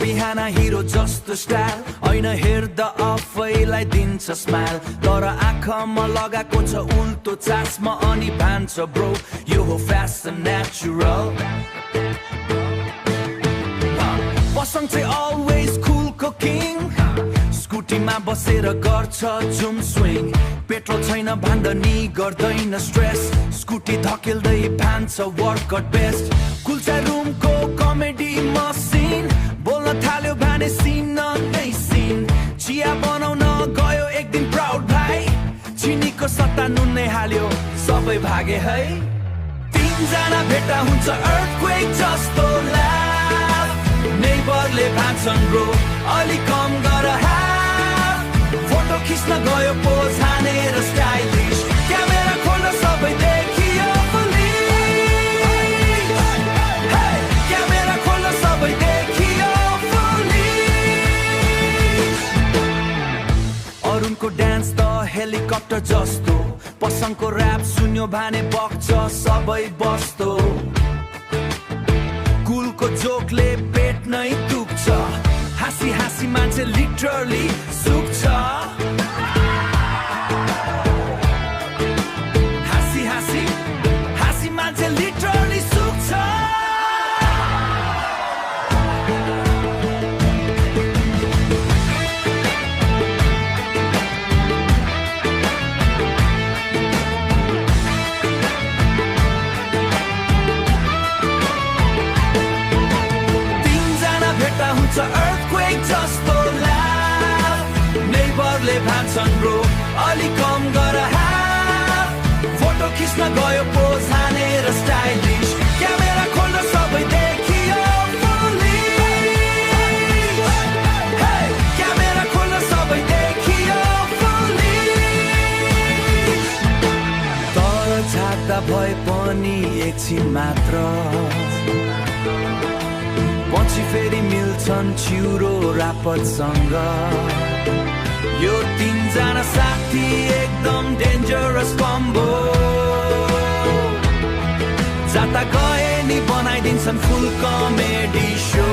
बिहान हिरो जस्तो स्टाइल ऐना हेर्दा आफैलाई दिन्छ स्माइल तर आँखामा लगाएको छ उल्टो चस्मा अनि भान्छ ब्रो यो हो फ्यासन नेचुरल पसङ चाहिँ अलवेज कुलको किङ स्कुटीमा बसेर गर्छ जुम स्विङ पेट्रोल छैन भन्दा नि गर्दैन स्ट्रेस स्कुटी धकेल्दै भान्छ वर्कआउट बेस्ट कुल्चा रुमको कमेडी मसिन बोल्न थाल्यो भने सिन नै सिन चिया बनाउन गयो एक दिन प्राउड भाइ चिनीको सट्टा नुन नै हाल्यो सबै भागे है तीनजना भेट्टा हुन्छ अर्थक्वेक जस्तो लाफ नेबरले भान्छन् ब्रो अलि कम गर हाफ फोटो खिच्न गयो पोज हानेर स्टाइलिश क्यामेरा खोल्न सबै देखियो क्यामेरा खोल्न सबै देखियो अरुणको डान्स त हेलिकप्टर जस्तो पसङको ऱ्याप सुन्यो भने बग्छ सबै बस्तो कुलको जोकले पेट नै दुख्छ हाँसी हाँसी मान्छे लिटरली सुक्छ हाँसी हाँसी हाँसी मान्छे लिटरली सुक्छ Earthquake जस्तो लाफ नेबरले भान्छन् ब्रो अलि कम गर हाफ फोटो खिच्न गयो पोज हानेर स्टाइलिश क्यामेरा खोल्न सबै देखियो क्यामेरा खोल्न सबै देखियो तर छाड्दा भए पनि एकछिन मात्र पछि फेरि मिल्छन् चिउरो रापतसँग यो तीनजना साथी एकदम डेन्जरस कम्बो जाता गए नि बनाइदिन्छन् फुल कमेडी सो